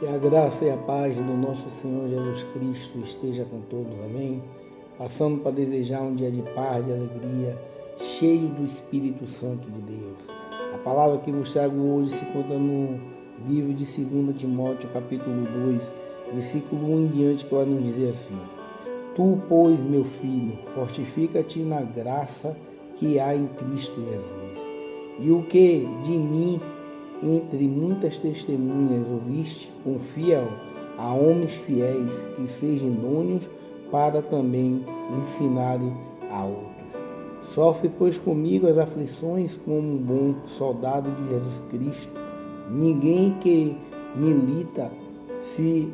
Que a graça e a paz do nosso Senhor Jesus Cristo esteja com todos, amém? Passando para desejar um dia de paz, de alegria, cheio do Espírito Santo de Deus. A palavra que vos trago hoje se encontra no livro de 2 Timóteo, capítulo 2, versículo 1 em diante, que vai nos dizer assim: Tu, pois, meu filho, fortifica-te na graça que há em Cristo Jesus. E o que de mim entre muitas testemunhas ouviste, confia a homens fiéis que sejam idôneos para também ensinarem a outros. Sofre, pois, comigo as aflições como um bom soldado de Jesus Cristo. Ninguém que milita se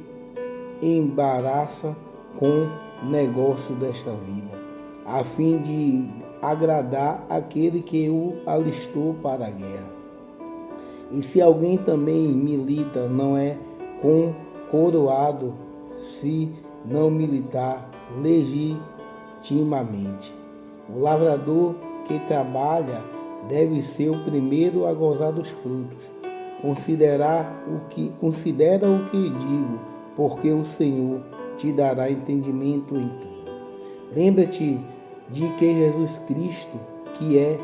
embaraça com o negócio desta vida, a fim de agradar aquele que o alistou para a guerra. E se alguém também milita, não é coroado se não militar legitimamente. O lavrador que trabalha deve ser o primeiro a gozar dos frutos. Considera o que digo, porque o Senhor te dará entendimento em tudo. Lembra-te de que Jesus Cristo, que é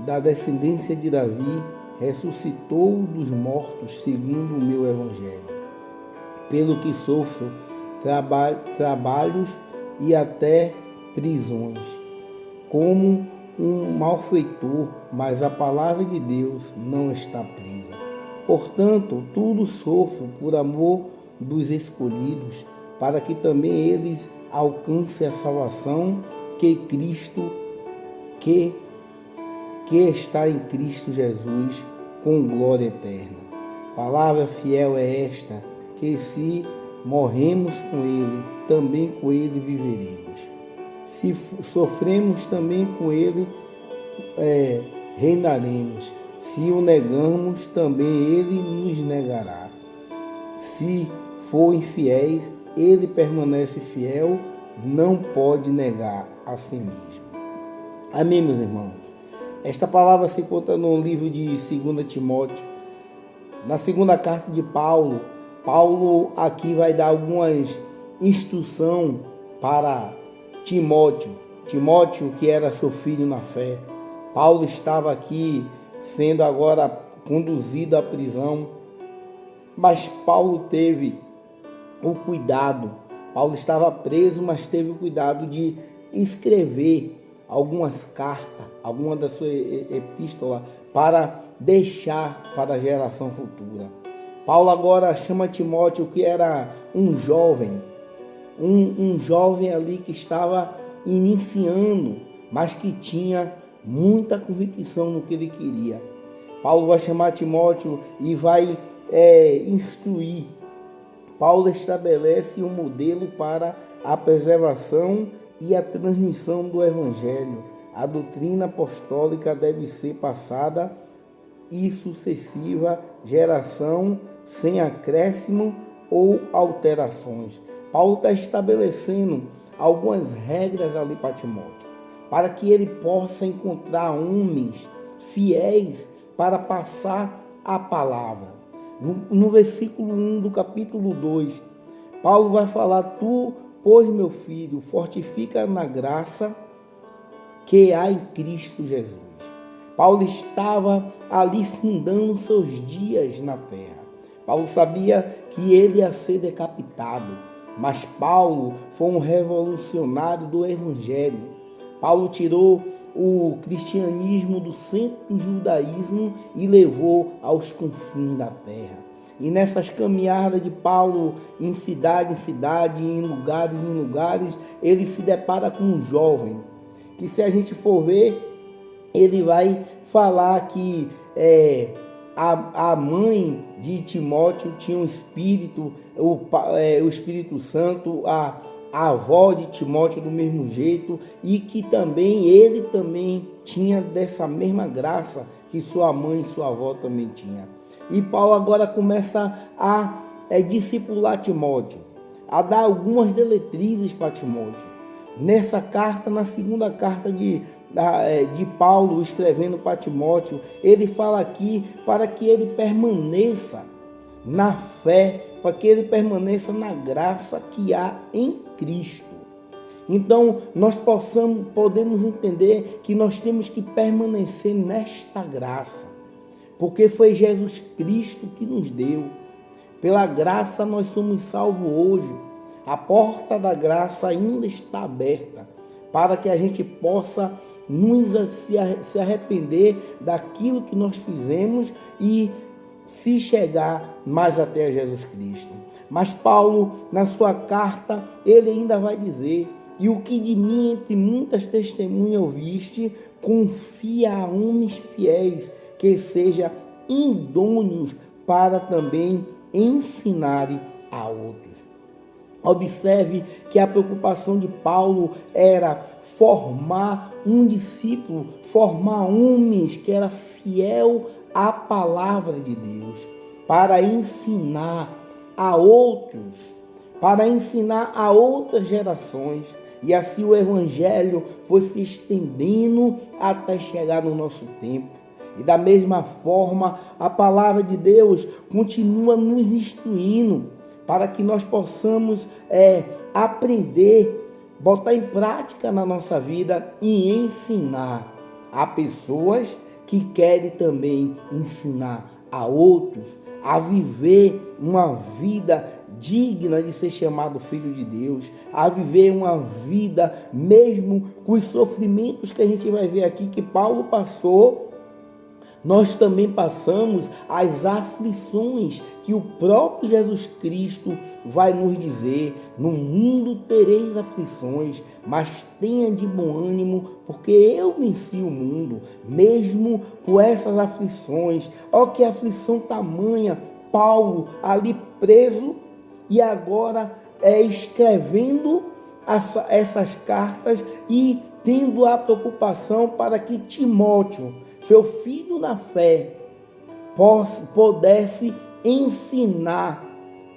da descendência de Davi, ressuscitou dos mortos segundo o meu evangelho, pelo que sofro trabalhos e até prisões, como um malfeitor, mas a palavra de Deus não está presa. Portanto, tudo sofro por amor dos escolhidos, para que também eles alcancem a salvação que está em Cristo Jesus, com glória eterna. Palavra fiel é esta, que se morremos com Ele, também com Ele viveremos. Se sofremos, também com Ele reinaremos. Se o negamos, também Ele nos negará. Se for infiéis, Ele permanece fiel, não pode negar a si mesmo. Amém, meus irmãos? Esta palavra se encontra no livro de 2 Timóteo. Na segunda carta de Paulo, Paulo aqui vai dar algumas instruções para Timóteo. Timóteo, que era seu filho na fé. Paulo estava aqui sendo agora conduzido à prisão, mas Paulo teve o cuidado. Paulo estava preso, mas teve o cuidado de escrever algumas cartas, alguma da sua epístola, para deixar para a geração futura. Paulo agora chama Timóteo, que era um jovem, um jovem ali que estava iniciando, mas que tinha muita convicção no que ele queria. Paulo vai chamar Timóteo e vai instruir. Paulo estabelece um modelo para a preservação e a transmissão do Evangelho. A doutrina apostólica deve ser passada e sucessiva geração, sem acréscimo ou alterações. Paulo está estabelecendo algumas regras ali para Timóteo, para que ele possa encontrar homens fiéis para passar a palavra. No versículo 1 do capítulo 2, Paulo vai falar: Tu, pois, meu filho, fortifica na graça que há em Cristo Jesus. Paulo estava ali findando seus dias na terra. Paulo sabia que ele ia ser decapitado, mas Paulo foi um revolucionário do Evangelho. Paulo tirou o cristianismo do centro do judaísmo e levou aos confins da terra. E nessas caminhadas de Paulo, em cidade, em lugares, ele se depara com um jovem, que, se a gente for ver, ele vai falar que a mãe de Timóteo tinha um espírito, o Espírito Santo, a avó de Timóteo do mesmo jeito, e que também ele também tinha dessa mesma graça que sua mãe e sua avó também tinha. E Paulo agora começa a discipular Timóteo, a dar algumas diretrizes para Timóteo. Nessa carta, na segunda carta de Paulo, escrevendo para Timóteo, ele fala aqui para que ele permaneça na fé, para que ele permaneça na graça que há em Cristo. Então, nós podemos entender que nós temos que permanecer nesta graça, porque foi Jesus Cristo que nos deu. Pela graça nós somos salvos hoje. A porta da graça ainda está aberta para que a gente possa se arrepender daquilo que nós fizemos e se chegar mais até a Jesus Cristo. Mas Paulo, na sua carta, ele ainda vai dizer: e o que de mim entre muitas testemunhas ouviste, confia a homens fiéis, que sejam idôneos para também ensinarem a outros. Observe que a preocupação de Paulo era formar um discípulo, formar homens que era fiel à palavra de Deus, para ensinar a outros, para ensinar a outras gerações. E assim o evangelho foi se estendendo até chegar no nosso tempo. E da mesma forma, a palavra de Deus continua nos instruindo para que nós possamos aprender, botar em prática na nossa vida e ensinar a pessoas que querem também ensinar a outros a viver uma vida digna de ser chamado filho de Deus, a viver uma vida mesmo com os sofrimentos que a gente vai ver aqui que Paulo passou. Nós também passamos as aflições que o próprio Jesus Cristo vai nos dizer: no mundo tereis aflições, mas tenha de bom ânimo, porque eu venci o mundo. Mesmo com essas aflições, ó que aflição tamanha, Paulo ali preso e agora escrevendo essas cartas e tendo a preocupação para que Timóteo, seu filho na fé, pudesse ensinar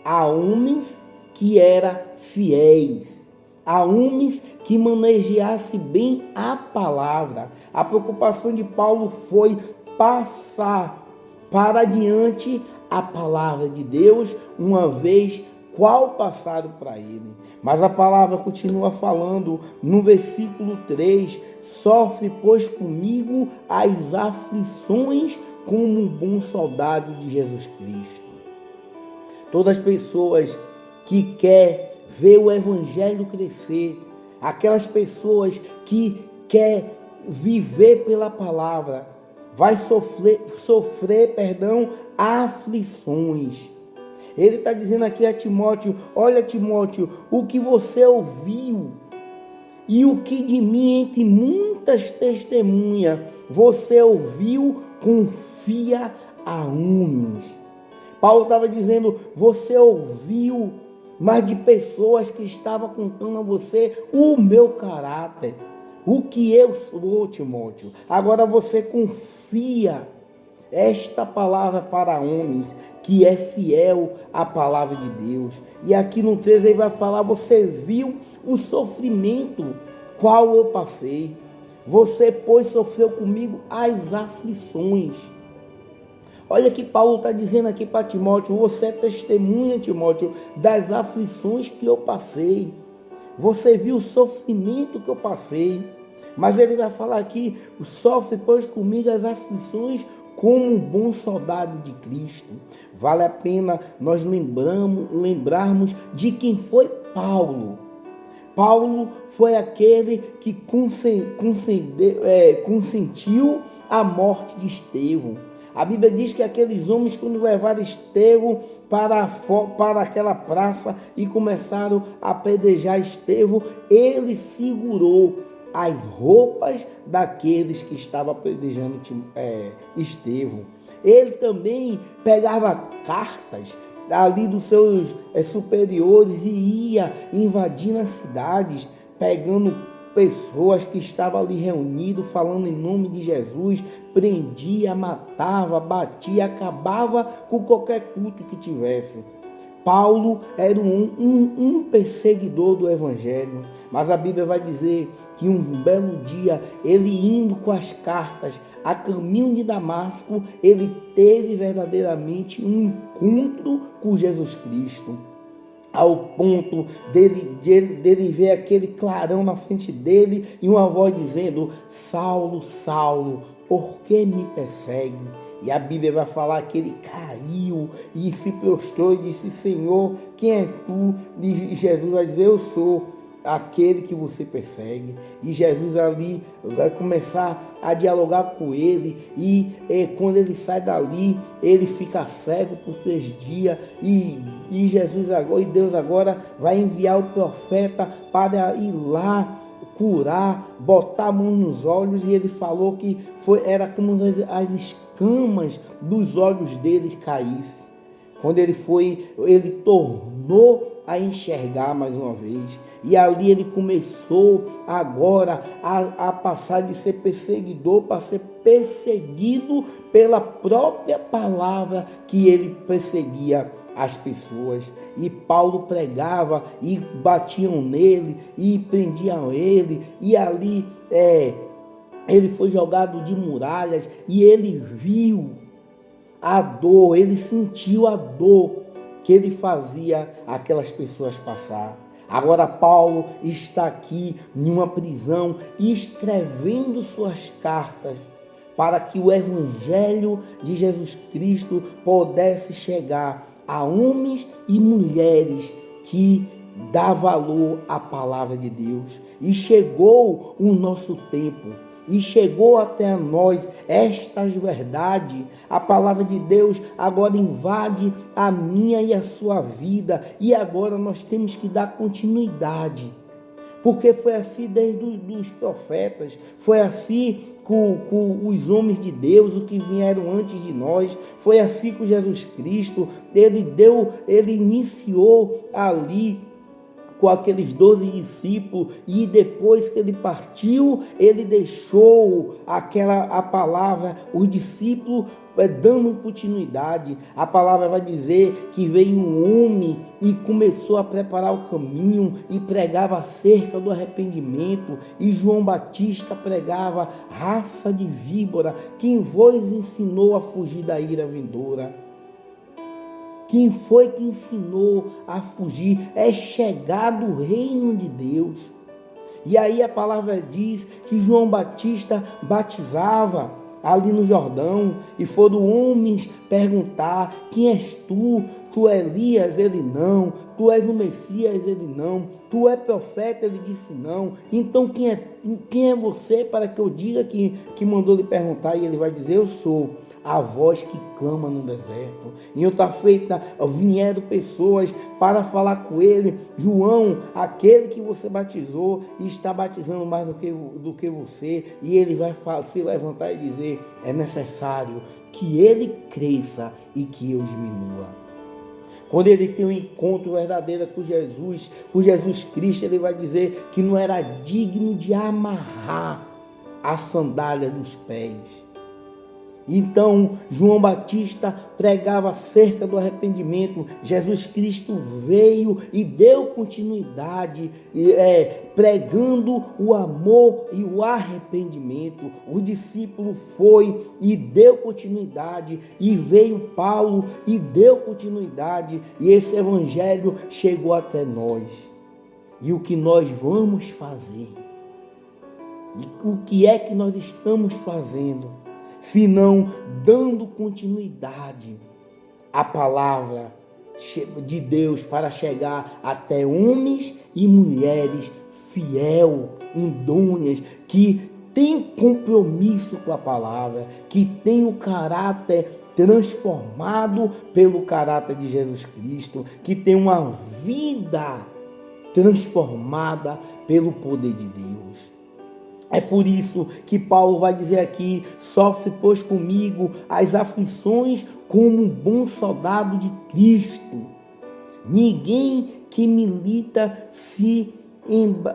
a homens que eram fiéis, a homens que manejassem bem a palavra. A preocupação de Paulo foi passar para adiante a palavra de Deus, uma vez qual passaram para ele. Mas a palavra continua falando no versículo 3: sofre, pois, comigo as aflições como um bom soldado de Jesus Cristo. Todas as pessoas que querem ver o evangelho crescer, aquelas pessoas que querem viver pela palavra, vai sofrer aflições. Ele está dizendo aqui a Timóteo: olha, Timóteo, o que você ouviu e o que de mim entre muitas testemunhas você ouviu, confia a homens. Paulo estava dizendo: você ouviu, mas de pessoas que estavam contando a você o meu caráter, o que eu sou, Timóteo. Agora você confia esta palavra para homens, que é fiel à palavra de Deus. E aqui no 13 ele vai falar: você viu o sofrimento qual eu passei, você, pois, sofreu comigo as aflições. Olha que Paulo está dizendo aqui para Timóteo: você é testemunha, Timóteo, das aflições que eu passei. Você viu o sofrimento que eu passei. Mas ele vai falar aqui: sofre, pois, comigo as aflições como um bom soldado de Cristo. Vale a pena nós lembrarmos de quem foi Paulo. Paulo foi aquele que consentiu a morte de Estevão. A Bíblia diz que aqueles homens, quando levaram Estevão para aquela praça e começaram a apedrejar Estevão, ele segurou as roupas daqueles que estavam apedrejando Estevão. Ele também pegava cartas ali dos seus superiores e ia invadindo as cidades, pegando pessoas que estavam ali reunidas, falando em nome de Jesus, prendia, matava, batia, acabava com qualquer culto que tivesse. Paulo era um perseguidor do Evangelho, mas a Bíblia vai dizer que um belo dia, ele indo com as cartas a caminho de Damasco, ele teve verdadeiramente um encontro com Jesus Cristo, ao ponto dele ver aquele clarão na frente dele e uma voz dizendo: Saulo, Saulo, por que me persegue? E a Bíblia vai falar que ele caiu e se prostrou e disse: Senhor, quem é tu? E Jesus vai dizer: eu sou aquele que você persegue. E Jesus ali vai começar a dialogar com ele, e quando ele sai dali, ele fica cego por 3 dias, e Jesus agora, e Deus agora vai enviar o profeta para ir lá curar, botar a mão nos olhos, e ele falou que era como as escamas dos olhos deles caíssem. Quando ele tornou a enxergar mais uma vez. E ali ele começou agora a passar de ser perseguidor para ser perseguido pela própria palavra que ele perseguia as pessoas. E Paulo pregava e batiam nele e prendiam ele. E ali ele foi jogado de muralhas e ele viu a dor, ele sentiu a dor que ele fazia aquelas pessoas passar. Agora Paulo está aqui em uma prisão escrevendo suas cartas para que o Evangelho de Jesus Cristo pudesse chegar a homens e mulheres que dá valor à palavra de Deus. E chegou o nosso tempo. E chegou até nós estas verdades. A palavra de Deus agora invade a minha e a sua vida. E agora nós temos que dar continuidade. Porque foi assim desde os profetas, foi assim com os homens de Deus, os que vieram antes de nós, foi assim com Jesus Cristo. Ele iniciou ali com aqueles 12 discípulos, e depois que ele partiu, ele deixou a palavra, os discípulos dando continuidade. A palavra vai dizer que veio um homem e começou a preparar o caminho e pregava acerca do arrependimento, e João Batista pregava: raça de víbora, quem vos ensinou a fugir da ira vindoura? Quem foi que ensinou a fugir? É chegado o reino de Deus. E aí a palavra diz que João Batista batizava ali no Jordão, e foram homens perguntar: quem és tu? Tu és Elias? Ele não. Tu és o Messias? Ele não. Tu és profeta? Ele disse não. Então quem é você para que eu diga que mandou lhe perguntar? E ele vai dizer: eu sou a voz que clama no deserto. E outra feita vieram pessoas para falar com ele: João, aquele que você batizou, está batizando mais do que você. E ele vai se levantar e dizer: é necessário que ele cresça e que eu diminua. Quando ele tem um encontro verdadeiro com Jesus Cristo, ele vai dizer que não era digno de amarrar a sandália dos pés. Então, João Batista pregava acerca do arrependimento. Jesus Cristo veio e deu continuidade, pregando o amor e o arrependimento. O discípulo foi e deu continuidade, e veio Paulo e deu continuidade, e esse evangelho chegou até nós. E o que nós vamos fazer? E o que é que nós estamos fazendo? Se não dando continuidade à palavra de Deus para chegar até homens e mulheres fiel, idôneas, que têm compromisso com a palavra, que têm o caráter transformado pelo caráter de Jesus Cristo, que têm uma vida transformada pelo poder de Deus. É por isso que Paulo vai dizer aqui: sofre, pois, comigo as aflições como um bom soldado de Cristo. Ninguém que milita se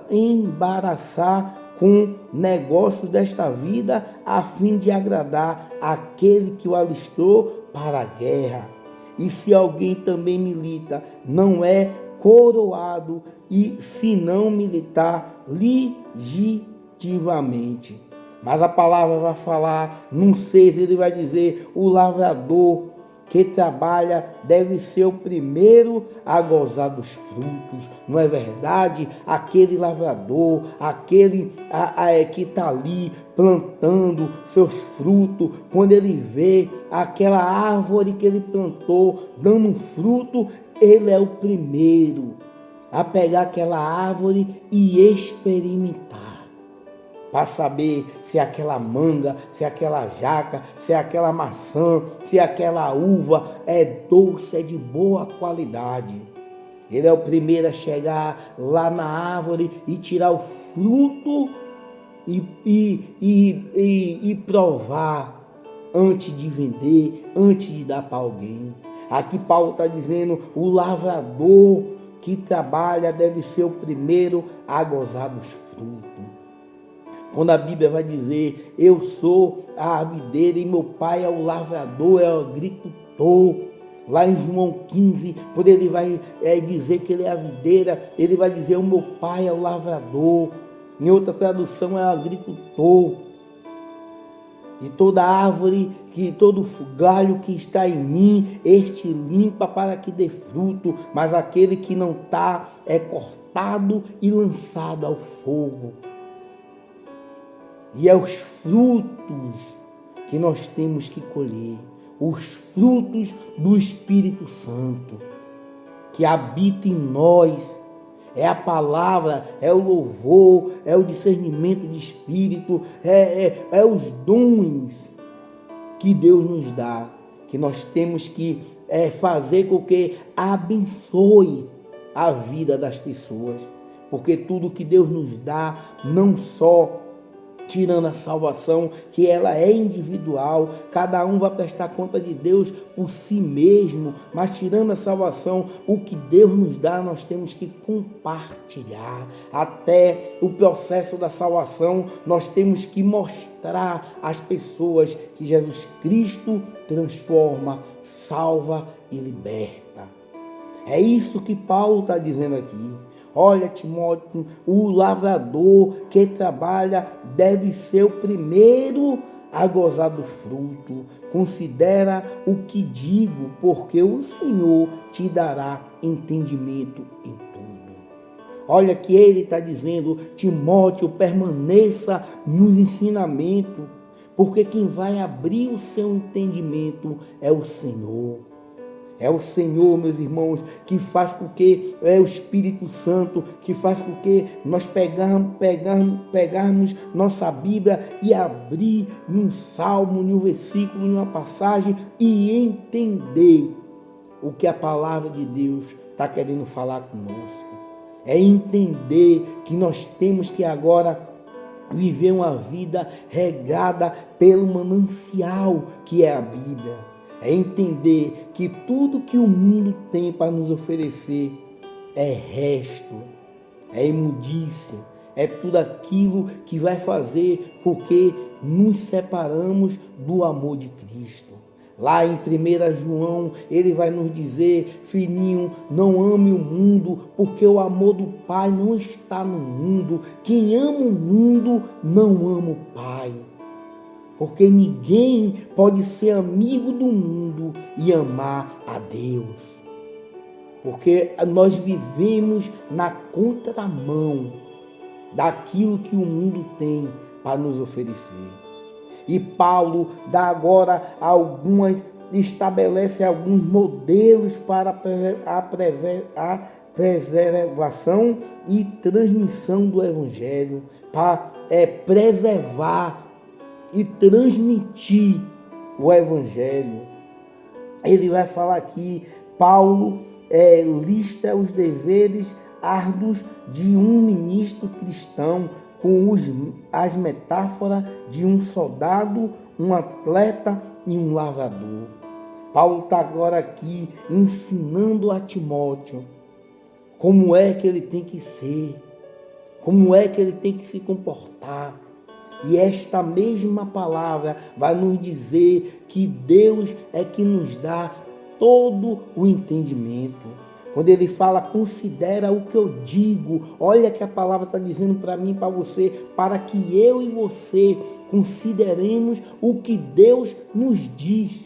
embaraçar com negócios desta vida, a fim de agradar aquele que o alistou para a guerra. e se alguém também milita, não é coroado, e se não militar legitimamente. Mas a palavra vai falar, num 6, ele vai dizer: o lavrador que trabalha deve ser o primeiro a gozar dos frutos. Não é verdade? Aquele lavrador, aquele que está ali plantando seus frutos, quando ele vê aquela árvore que ele plantou dando um fruto, ele é o primeiro a pegar aquela árvore e experimentar, para saber se aquela manga, se aquela jaca, se aquela maçã, se aquela uva é doce, é de boa qualidade. Ele é o primeiro a chegar lá na árvore e tirar o fruto e provar antes de vender, antes de dar para alguém. Aqui Paulo está dizendo: o lavrador que trabalha deve ser o primeiro a gozar dos frutos. Quando a Bíblia vai dizer: eu sou a videira e meu pai é o lavrador, é o agricultor. Lá em João 15, quando ele vai dizer que ele é a videira, ele vai dizer: o meu pai é o lavrador. Em outra tradução, é o agricultor. E toda árvore, todo galho que está em mim, este limpa para que dê fruto, mas aquele que não está é cortado e lançado ao fogo. E é os frutos que nós temos que colher, os frutos do Espírito Santo, que habita em nós. É a palavra, é o louvor, é o discernimento de espírito, é os dons que Deus nos dá, que nós temos que fazer com que abençoe a vida das pessoas. Porque tudo que Deus nos dá, não só tirando a salvação, que ela é individual, cada um vai prestar conta de Deus por si mesmo, mas tirando a salvação, o que Deus nos dá, nós temos que compartilhar. Até o processo da salvação, nós temos que mostrar às pessoas que Jesus Cristo transforma, salva e liberta. É isso que Paulo está dizendo aqui. Olha, Timóteo, o lavrador que trabalha deve ser o primeiro a gozar do fruto. Considera o que digo, porque o Senhor te dará entendimento em tudo. Olha que ele está dizendo: Timóteo, permaneça nos ensinamentos, porque quem vai abrir o seu entendimento é o Senhor. É o Senhor, meus irmãos, que faz com que, é o Espírito Santo, que faz com que nós pegarmos nossa Bíblia e abrir num salmo, num versículo, numa passagem e entender o que a palavra de Deus está querendo falar conosco. É entender que nós temos que agora viver uma vida regada pelo manancial que é a Bíblia. É entender que tudo que o mundo tem para nos oferecer é resto, é imundícia, é tudo aquilo que vai fazer com que nos separamos do amor de Cristo. Lá em 1 João, ele vai nos dizer: filhinho, não ame o mundo, porque o amor do Pai não está no mundo. Quem ama o mundo não ama o Pai. Porque ninguém pode ser amigo do mundo e amar a Deus. Porque nós vivemos na contramão daquilo que o mundo tem para nos oferecer. E Paulo dá agora estabelece alguns modelos para a preservação e transmissão do Evangelho, para preservar e transmitir o Evangelho. Ele vai falar aqui, Paulo lista os deveres árduos de um ministro cristão, com as metáforas de um soldado, um atleta e um lavrador. Paulo está agora aqui ensinando a Timóteo como é que ele tem que ser, como é que ele tem que se comportar. E esta mesma palavra vai nos dizer que Deus é que nos dá todo o entendimento. Quando ele fala, considera o que eu digo, olha que a palavra está dizendo para mim e para você, para que eu e você consideremos o que Deus nos diz.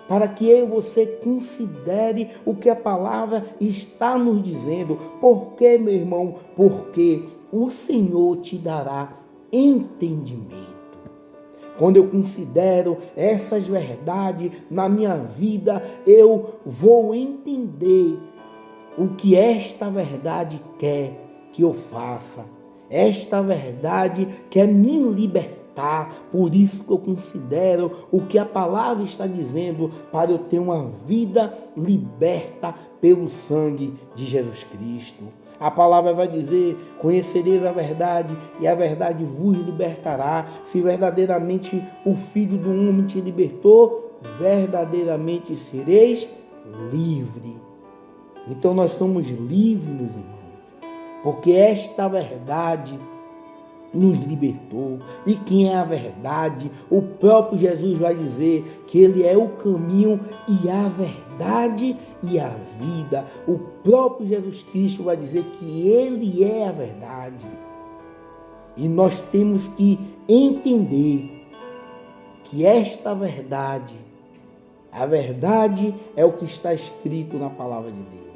Para que eu e você considere o que a palavra está nos dizendo. Por quê, meu irmão? Porque o Senhor te dará entendimento. Quando eu considero essas verdades na minha vida, eu vou entender o que esta verdade quer que eu faça. Esta verdade quer me libertar. Por isso que eu considero o que a palavra está dizendo, para eu ter uma vida liberta pelo sangue de Jesus Cristo. A palavra vai dizer, conhecereis a verdade e a verdade vos libertará. Se verdadeiramente o Filho do Homem te libertou, verdadeiramente sereis livres. Então nós somos livres, meus irmãos, porque esta verdade nos libertou. E quem é a verdade? O próprio Jesus vai dizer que Ele é o caminho e a verdade e a vida. O próprio Jesus Cristo vai dizer que Ele é a verdade. E nós temos que entender que esta verdade, a verdade é o que está escrito na palavra de Deus.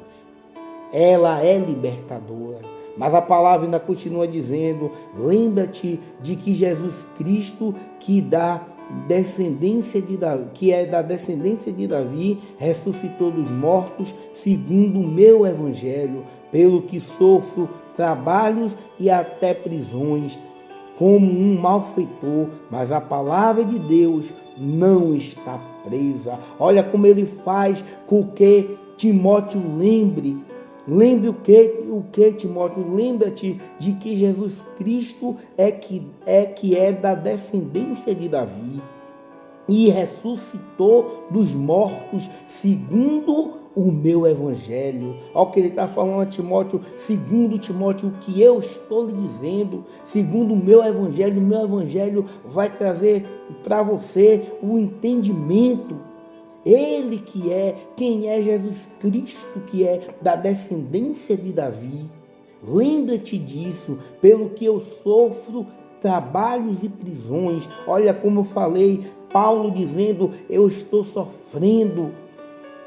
Ela é libertadora. Mas a palavra ainda continua dizendo, lembra-te de que Jesus Cristo, que é da descendência de Davi, ressuscitou dos mortos, segundo o meu evangelho, pelo que sofro trabalhos e até prisões, como um malfeitor, mas a palavra de Deus não está presa. Olha como ele faz com que Timóteo lembre o que, Timóteo? Lembra-te de que Jesus Cristo é da descendência de Davi e ressuscitou dos mortos, segundo o meu evangelho. Olha o que ele está falando a Timóteo, segundo Timóteo, o que eu estou lhe dizendo, segundo o meu evangelho vai trazer para você o entendimento. Ele que é, quem é Jesus Cristo, que é da descendência de Davi. Lembra-te disso, pelo que eu sofro trabalhos e prisões. Olha como eu falei, Paulo dizendo, eu estou sofrendo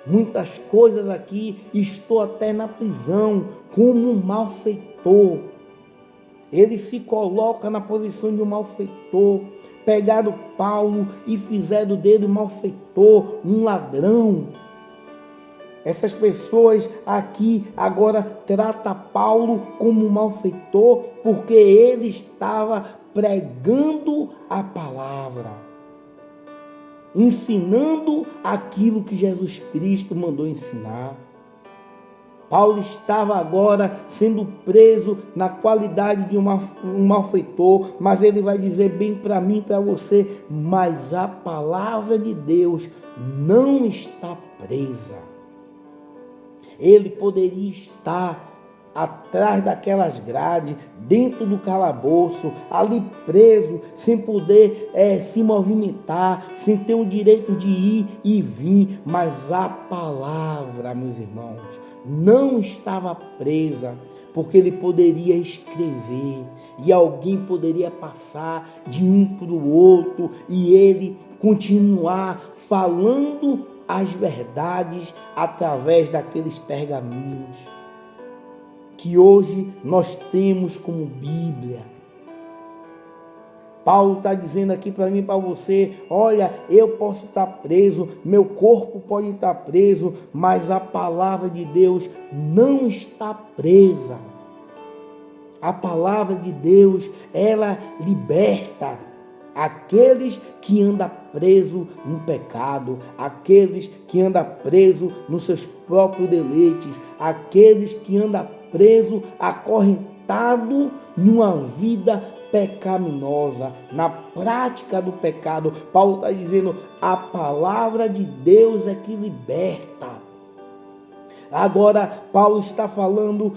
muitas coisas aqui, estou até na prisão, como um malfeitor. Ele se coloca na posição de um malfeitor. Pegaram Paulo e fizeram dele um malfeitor, um ladrão. Essas pessoas aqui agora tratam Paulo como um malfeitor, porque ele estava pregando a palavra, ensinando aquilo que Jesus Cristo mandou ensinar. Paulo estava agora sendo preso na qualidade de um malfeitor, mas ele vai dizer bem para mim, para você, mas a palavra de Deus não está presa. Ele poderia estar atrás daquelas grades, dentro do calabouço, ali preso, sem poder se movimentar, sem ter o direito de ir e vir, mas a palavra, meus irmãos, não estava presa, porque ele poderia escrever e alguém poderia passar de um para o outro e ele continuar falando as verdades através daqueles pergaminhos que hoje nós temos como Bíblia. Paulo está dizendo aqui para mim e para você, olha, eu posso estar preso, meu corpo pode estar preso, mas a palavra de Deus não está presa. A palavra de Deus, ela liberta aqueles que andam presos no pecado, aqueles que andam presos nos seus próprios deleites, aqueles que andam presos, acorrentado numa vida pecaminosa, na prática do pecado. Paulo está dizendo, a palavra de Deus é que liberta. Agora, Paulo está falando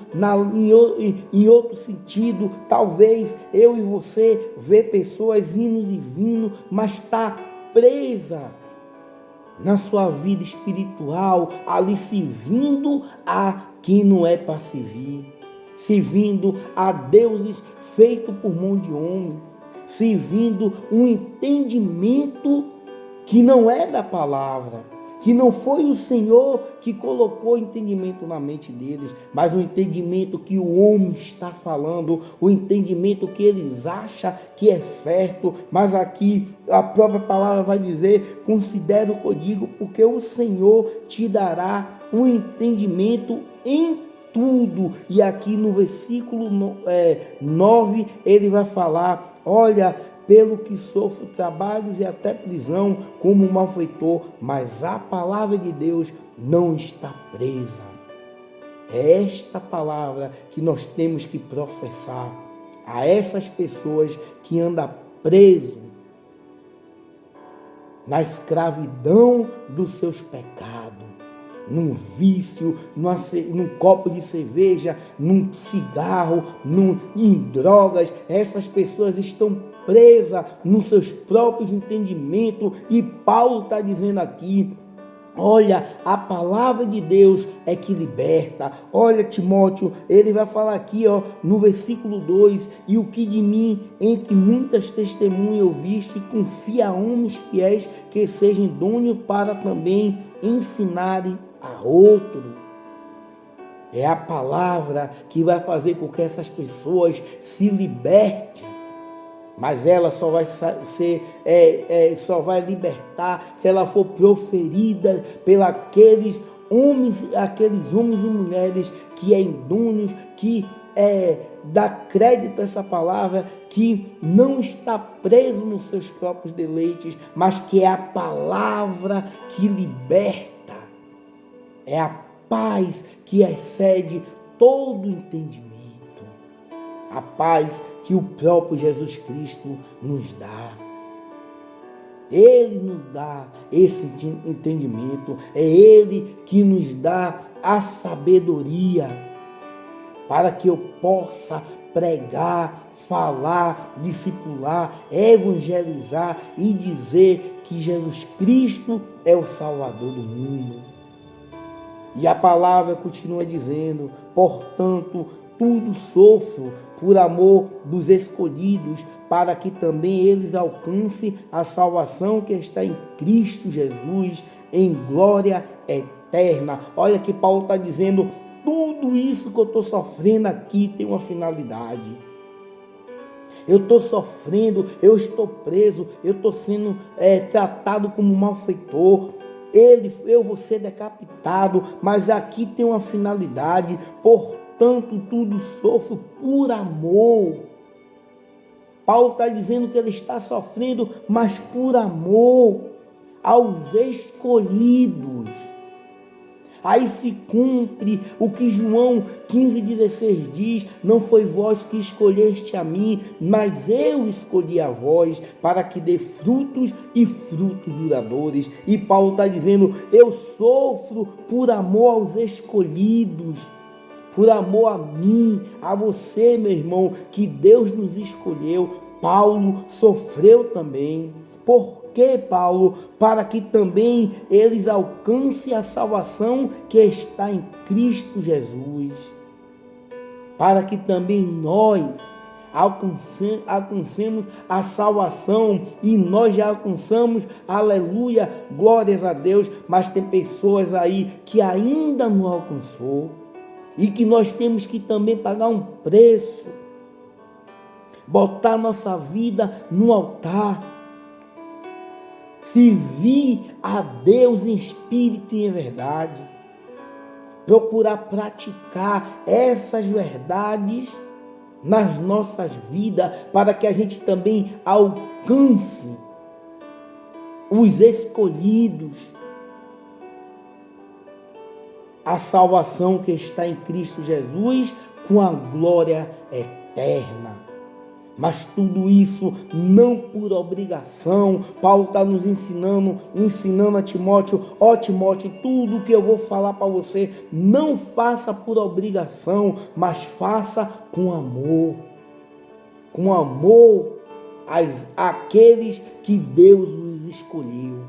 em outro sentido. Talvez eu e você vê pessoas indo e vindo, mas está presa na sua vida espiritual, ali servindo a quem não é para servir, servindo a deuses feitos por mão de homem, servindo um entendimento que não é da palavra, que não foi o Senhor que colocou entendimento na mente deles, mas o entendimento que o homem está falando, o entendimento que eles acham que é certo, mas aqui a própria palavra vai dizer, considera o que eu digo, porque o Senhor te dará um entendimento em tudo. E aqui no versículo 9, ele vai falar, olha, pelo que sofro trabalhos e até prisão como um malfeitor, mas a palavra de Deus não está presa. É esta palavra que nós temos que professar a essas pessoas que andam presos na escravidão dos seus pecados, num vício, num copo de cerveja, num cigarro, em drogas. Essas pessoas estão presas nos seus próprios entendimentos, e Paulo está dizendo aqui, olha, a palavra de Deus é que liberta. Olha, Timóteo, ele vai falar aqui, no versículo 2, e o que de mim, entre muitas testemunhas ouviste, confia a homens fiéis que sejam idôneos para também ensinarem a outro. É a palavra que vai fazer com que essas pessoas se libertem. Mas ela só vai só vai libertar se ela for proferida pelos homens e mulheres que é idôneos, que dá crédito a essa palavra, que não está preso nos seus próprios deleites, mas que é a palavra que liberta. É a paz que excede todo entendimento. A paz que o próprio Jesus Cristo nos dá. Ele nos dá esse entendimento. É Ele que nos dá a sabedoria para que eu possa pregar, falar, discipular, evangelizar e dizer que Jesus Cristo é o Salvador do mundo. E a palavra continua dizendo, portanto, tudo sofro por amor dos escolhidos, para que também eles alcancem a salvação que está em Cristo Jesus, em glória eterna. Olha que Paulo está dizendo, tudo isso que eu estou sofrendo aqui tem uma finalidade. Eu estou sofrendo, eu estou preso, eu estou sendo tratado como um malfeitor. Eu vou ser decapitado, mas aqui tem uma finalidade. Portanto, tudo sofro por amor. Paulo está dizendo que ele está sofrendo, mas por amor aos escolhidos. Aí se cumpre o que João 15,16 diz, não foi vós que escolheste a mim, mas eu escolhi a vós para que dê frutos e frutos duradouros. E Paulo está dizendo, eu sofro por amor aos escolhidos, por amor a mim, a você, meu irmão, que Deus nos escolheu. Paulo sofreu também. Por que, Paulo? Para que também eles alcancem a salvação que está em Cristo Jesus. Para que também nós alcancemos a salvação, e nós já alcançamos, aleluia, glórias a Deus, mas tem pessoas aí que ainda não alcançou, e que nós temos que também pagar um preço, botar nossa vida no altar, servir a Deus em espírito e em verdade, procurar praticar essas verdades nas nossas vidas, para que a gente também alcance os escolhidos, a salvação que está em Cristo Jesus, com a glória eterna. Mas tudo isso não por obrigação. Paulo está nos ensinando a Timóteo, Timóteo, tudo que eu vou falar para você, não faça por obrigação, mas faça com amor. Com amor àqueles que Deus nos escolheu.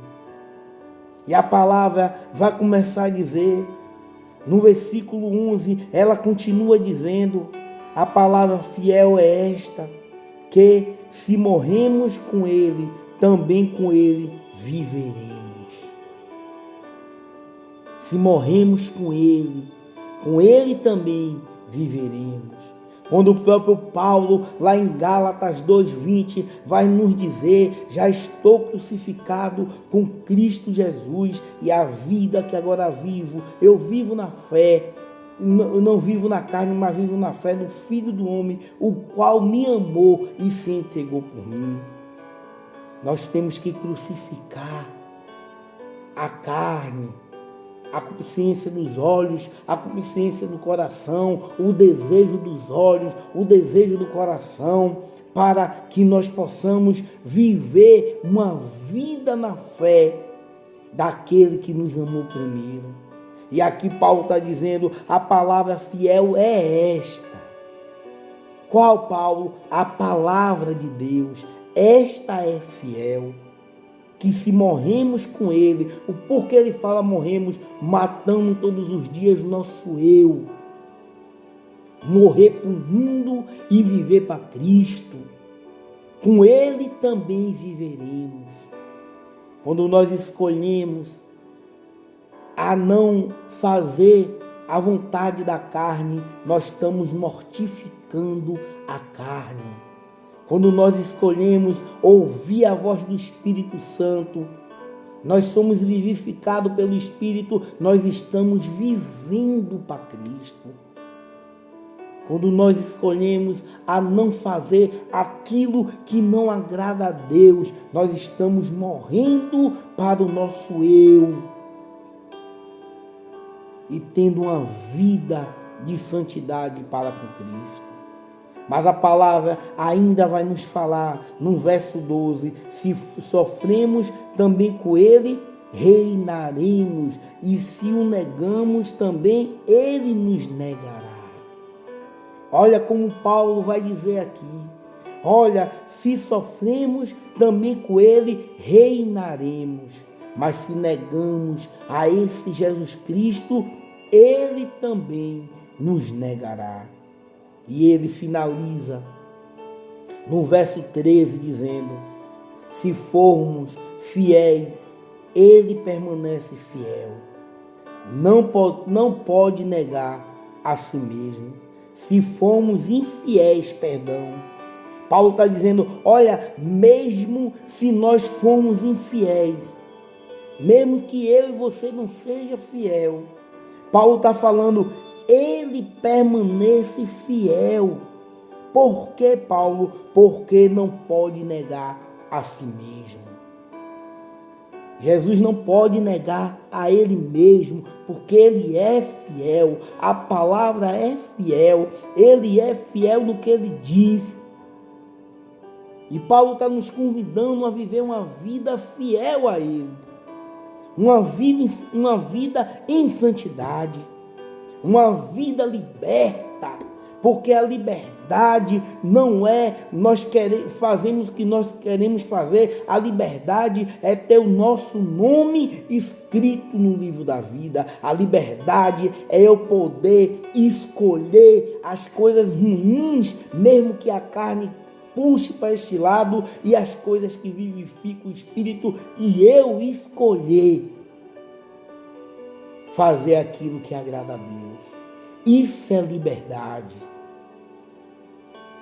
E a palavra vai começar a dizer, no versículo 11, ela continua dizendo, a palavra fiel é esta, que se morremos com ele, também com ele viveremos. Se morremos com ele também viveremos. Quando o próprio Paulo, lá em Gálatas 2:20, vai nos dizer, já estou crucificado com Cristo Jesus, e a vida que agora vivo, eu vivo na fé, eu não vivo na carne, mas vivo na fé do Filho do Homem, o qual me amou e se entregou por mim. Nós temos que crucificar a carne, a consciência dos olhos, a consciência do coração, o desejo dos olhos, o desejo do coração, para que nós possamos viver uma vida na fé daquele que nos amou primeiro. E aqui Paulo está dizendo, a palavra fiel é esta. Qual, Paulo? A palavra de Deus. Esta é fiel. Que se morremos com ele, o porquê ele fala morremos, matando todos os dias nosso eu. Morrer para o mundo e viver para Cristo. Com ele também viveremos. Quando nós escolhemos a não fazer a vontade da carne, nós estamos mortificando a carne. Quando nós escolhemos ouvir a voz do Espírito Santo, nós somos vivificados pelo Espírito, nós estamos vivendo para Cristo. Quando nós escolhemos a não fazer aquilo que não agrada a Deus, nós estamos morrendo para o nosso eu e tendo uma vida de santidade para com Cristo. Mas a palavra ainda vai nos falar no verso 12, se sofremos também com ele, reinaremos, e se o negamos também, ele nos negará. Olha como Paulo vai dizer aqui, olha, se sofremos também com ele, reinaremos, mas se negamos a esse Jesus Cristo, ele também nos negará. E ele finaliza no verso 13 dizendo, se formos fiéis, ele permanece fiel. Não pode negar a si mesmo. Se formos infiéis, Paulo está dizendo, olha, mesmo se nós formos infiéis, mesmo que eu e você não seja fiel, Paulo está falando, ele permanece fiel. Por que, Paulo? Porque não pode negar a si mesmo. Jesus não pode negar a ele mesmo, porque ele é fiel. A palavra é fiel. Ele é fiel no que ele diz. E Paulo está nos convidando a viver uma vida fiel a ele. Uma vida em santidade. Uma vida liberta, porque a liberdade não é nós fazemos o que nós queremos fazer, a liberdade é ter o nosso nome escrito no livro da vida, a liberdade é eu poder escolher as coisas ruins, mesmo que a carne puxe para este lado, e as coisas que vivificam o espírito, e eu escolher fazer aquilo que agrada a Deus. Isso é liberdade.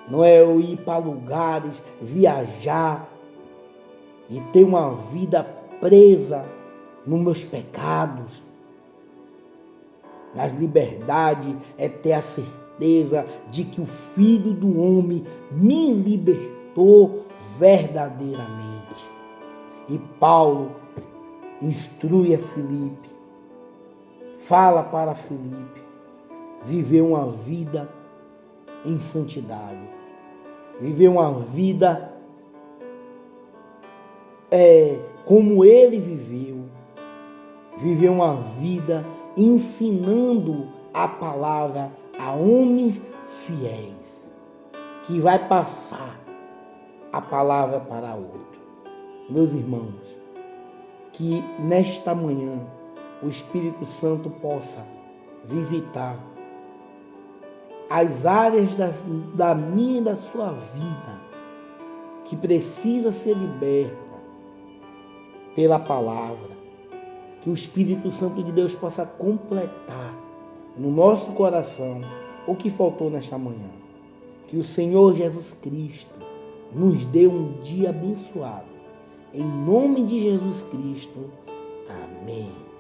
Não é eu ir para lugares, viajar e ter uma vida presa nos meus pecados. Mas liberdade é ter a certeza de que o Filho do Homem me libertou verdadeiramente. E Paulo instrui a Filipe, fala para Filipe viver uma vida em santidade, viver uma vida como ele viveu, viver uma vida ensinando a palavra a homens fiéis, que vai passar a palavra para outro. Meus irmãos, que nesta manhã o Espírito Santo possa visitar as áreas da minha e da sua vida que precisa ser liberta pela palavra. Que o Espírito Santo de Deus possa completar no nosso coração o que faltou nesta manhã. Que o Senhor Jesus Cristo nos dê um dia abençoado. Em nome de Jesus Cristo. Amém.